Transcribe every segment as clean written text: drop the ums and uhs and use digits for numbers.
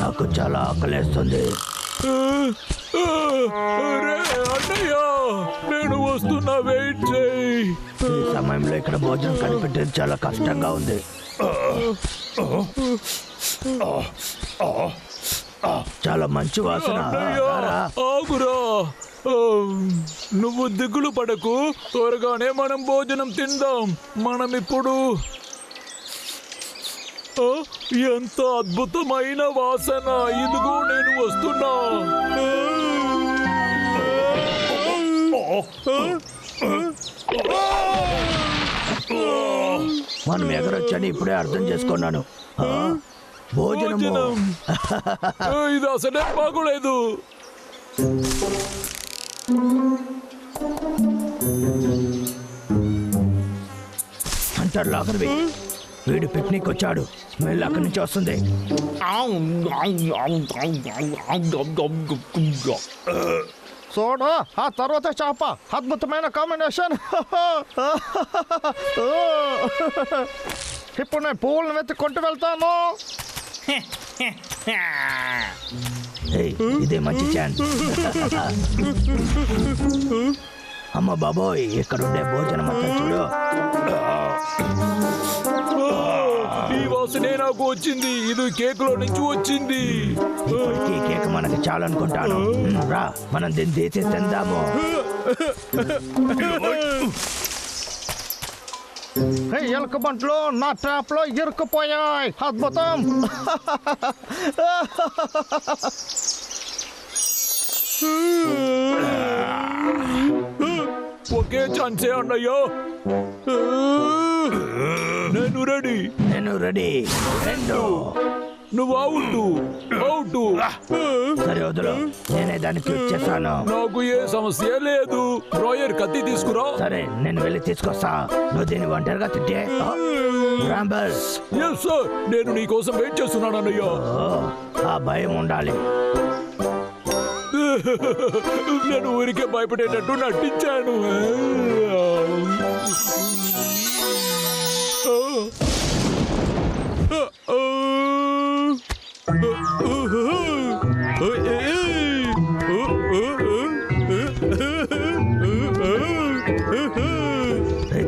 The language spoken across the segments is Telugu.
నాకు చాలా ఆకలేస్తుంది. అన్నయ్య నేను వస్తున్నా, వెయిట్ చేయి. ఈ సమయంలో ఇక్కడ భోజనం కనిపెట్టేది చాలా కష్టంగా ఉంది. చాలా మంచి వాసన. ఆగురా, నువ్వు దిగులు పడకు, త్వరగానే మనం భోజనం తిందాం. మనం ఇప్పుడు ఎంత అద్భుతమైన వాసన! ఇదిగో నేను వస్తున్నా. మనం ఎగరొచ్చని ఇప్పుడే అర్థం చేసుకున్నాను. భోజనము ఇది అసలే బాగోలేదు. అంటారు లాగర్వి, వీడు పిక్నిక్ వచ్చాడు. స్మెల్ అక్కడి నుంచి వస్తుంది. చూడు, ఆ తర్వాత చేప, అద్భుతమైన కాంబినేషన్. ఇప్పుడు నేను పువ్వులను వెతుక్కుంటూ వెళ్తాను. ఇదే మంచి ఛాన్స్. అమ్మ బాబోయ్, ఇక్కడుండే భోజనం అంతా చూడు. ఈ వాసనే నాకు వచ్చింది. ఇది కేక్ లో నుంచి వచ్చింది. ఇప్పటికీ కేక్ మనకి చాలనుకుంటాను. రా, మనం దీన్ని తీసి తిందాము. ఎలుక బంట్లు నా ట్రాప్ లో ఇరుక్కుపోయాయి. అద్భుతం. ఒకే ఛాన్సే అన్నయ్య. నేను రెడీ. రెండు. నువ్వు అవుట్. సరే వదులు, నేనే దాన్ని క్లిక్ చేస్తాను. నాకు ఏ సమస్య లేదు. డ్రాయర్ కత్తి తీసుకురా. సరే, నేను వెళ్ళి తీసుకొస్తా. నువ్వు దీన్ని ఒంటరిగా తిట్టే. ఎస్ సార్, నేను నీ కోసం వెయిట్ చేస్తున్నాను అన్నయ్య. ఆ భయం ఉండాలి. నేను ఊరికే భయపడేటట్టు నటించాను.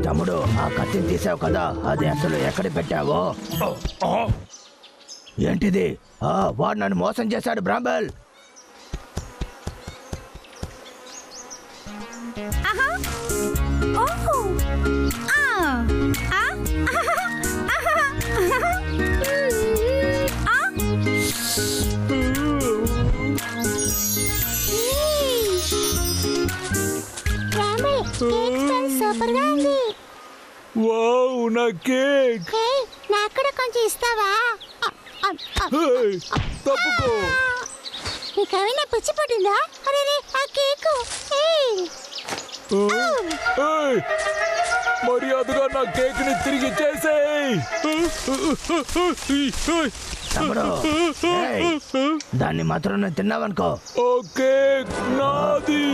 తమ్ముడు, ఆ కత్తిని తీసావు కదా, అది అసలు ఎక్కడ పెట్టావో? ఏంటిది? వాడు నన్ను మోసం చేశాడు బ్రాంబల్. సూపర్ గా ఉంది. వావ్, నా కేక్. నాకు కూడా కొంచెం ఇస్తావా? తప్పుకో. నీకేమైనా పిచ్చి పట్టిందా? అరే ఆ కేకు. మర్యాదగా నా కేక్ ని తిరిగి చేసేయ్. తమ్ముడు, దాన్ని మాత్రం నేను తిన్నావనుకో. ఓకే, నాది.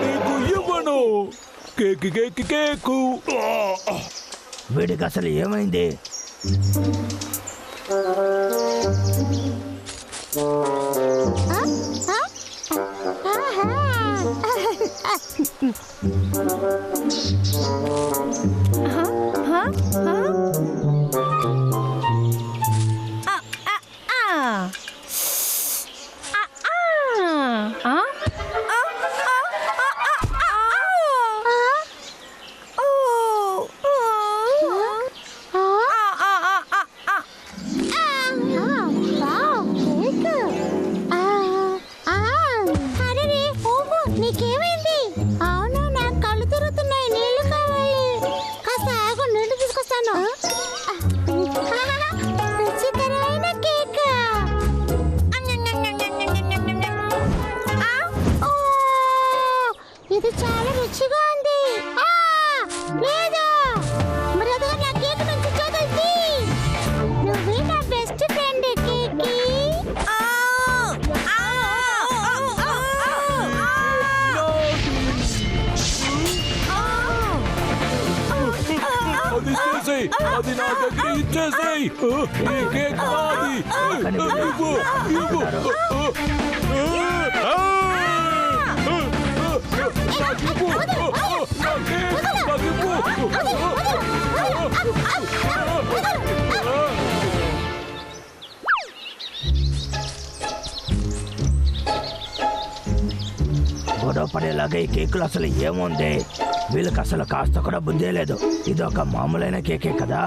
నీకు ఇవ్వను. కేకు. వీడికి అసలు ఏమైంది? నీకేమైంది? అవును, నాకు కళ్ళు తిరుగుతున్నాయి, నీళ్లు కావాలి. ఇచ్చేసేయ్, అది నా దగ్గర ఇచ్చేసేయ్. ఈ కేక్ నాది. ఇవ్వు, ఇవ్వు. నాకు ఇవ్వు. నా కేక్ నాకు ఇవ్వు. గొడవ పడేలాగా ఈ కేకులు అసలు ఏముంది? వీళ్ళకి అసలు కాస్త కూడా బుద్ధే లేదు. ఇది ఒక మామూలైన కేకే కదా.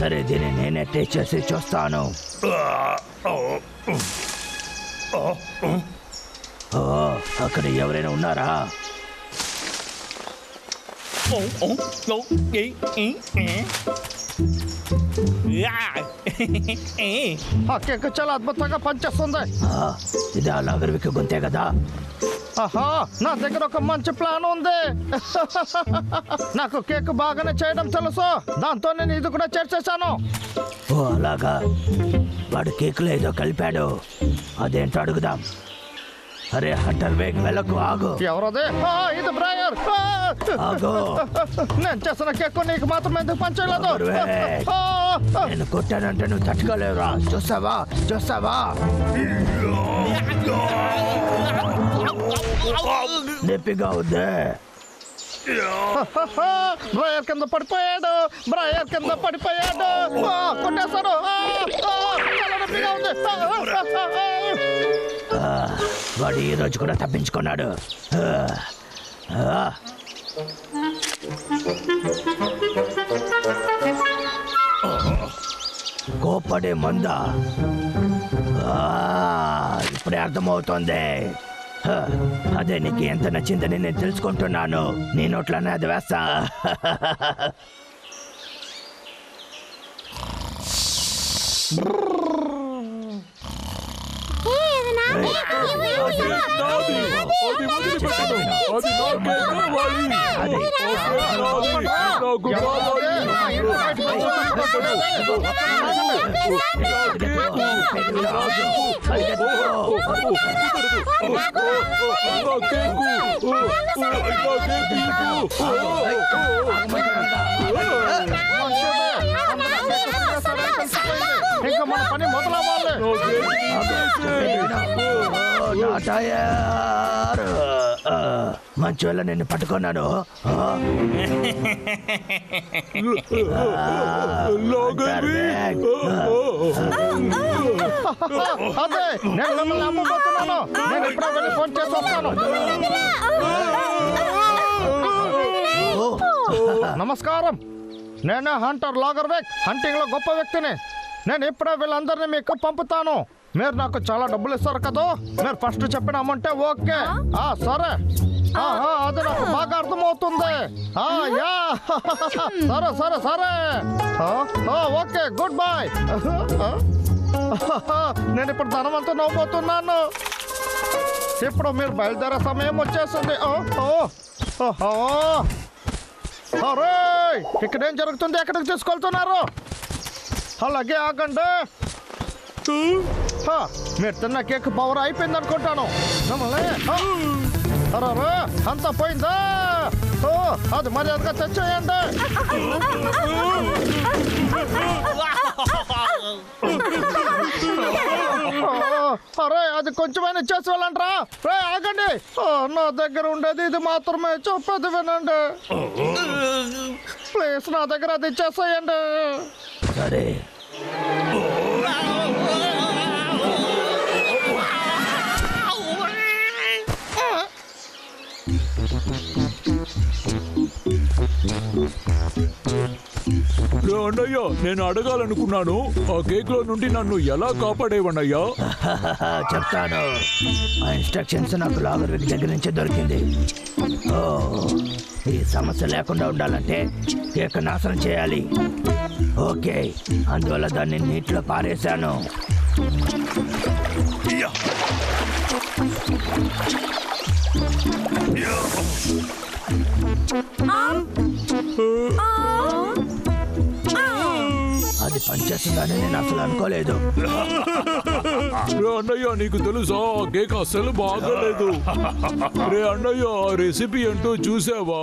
సరే, దీన్ని నేనే టేస్ట్ చేసి చూస్తాను. ఓ, అక్కడ ఎవరైనా ఉన్నారా? ఆ కేక్ చాలా అద్భుతంగా పనిచేస్తుంది. ఇది ఆ లాగర్విక్ గొంతే కదా. ఆహా, నా దగ్గర ఒక మంచి ప్లాన్ ఉంది. నాకు కేక్ బాగానే చేయడం తెలుసు. దాంతో నేను ఇది కూడా చేర్చేశాను. ఓ అలాగా, వాడు కేకులో ఏదో కలిపాడు. అదేంటో అడుగుదాం. అరే హంటర్ వేగ్ వెళ్ళకు, ఆగు. ఎవరది? ఇది బ్రయర్. ఆగు. నేను చేసిన కేక్ నీకు మాత్రం ఎందుకు పనిచేయలేదు? నేను కొట్టానంటే నువ్వు తట్టుకోలేవురా. చూస్తావా చూస్తావా? నొప్పిగా ఉంది. బ్రయర్ కింద పడిపోయాడు. బ్రయర్ కింద పడిపోయాడు. కొట్టేశాడు. చాలా నొప్పిగా ఉంది. వాడు ఈ రోజు కూడా తప్పించుకున్నాడు. కోపడే మందా? ఇప్పుడే అర్థమవుతోంది. అదే నీకు ఎంత నచ్చిందని నేను తెలుసుకుంటున్నాను. నీ నోట్లోనే అది వేస్తా. ఇంకా మన పని మొదలవ్వాలి. మంచి వల్ల నిన్ను పట్టుకున్నాను. అదే నేను మిమ్మల్ని అమ్మబోతున్నాను. నేను ఇప్పుడే వెళ్ళి ఫోన్ చేసి వస్తాను. నమస్కారం, నేను హంటర్ లాగర్వేక్. హంటింగ్ లో గొప్ప వ్యక్తిని. నేను ఇప్పుడే వీళ్ళందరినీ మీకు పంపుతాను. మీరు నాకు చాలా డబ్బులు ఇస్తారు కదా. మీరు ఫస్ట్ చెప్పిన అమౌంటే ఓకే. సరే, అది నాకు బాగా అర్థమవుతుంది. యా, సరే సరే సరే, ఓకే, గుడ్ బాయ్. నేను ఇప్పుడు ధనవంతుని అవబోతున్నాను. ఇప్పుడు మీరు బయలుదేరే సమయం వచ్చేసింది. అరే, ఇక్కడ ఏం జరుగుతుంది? ఎక్కడికి తీసుకెళ్తున్నారు? అలాగే ఆగండి. మీరు తిన్న కేక్ పవర్ అయిపోయింది అనుకుంటాను. అరే, అంతా పోయిందా? అది మర్యాదగా తెచ్చేయండి. అరే, అది కొంచెమైనా చేసి వెళ్ళండి. రే ఆగండి. నా దగ్గర ఉండేది ఇది మాత్రమే. చెప్పేది వినండి ప్లీజ్. నా దగ్గర అది ఇచ్చేసేయండి. సరే, అన్నయ్య, నేను అడగాలనుకున్నాను, ఆ కేక్ లో నుండి నన్ను ఎలా కాపాడేవన్నయ్యా? చెప్తాను. ఆ ఇన్స్ట్రక్షన్స్ నాకు లాగర్విక్ దగ్గర నుంచి దొరికింది. ఈ సమస్య లేకుండా ఉండాలంటే కేక్ నాశనం చేయాలి. ఓకే, అందువల్ల దాన్ని నీటిలో పారేశాను. అది పనిచేస్తుందని నేను అసలు అనుకోలేదు. అన్నయ్య, నీకు తెలుసా, కేక్ అస్సలు బాగలేదు. రే అన్నయ్య, రెసిపీ ఏంటో చూసావా?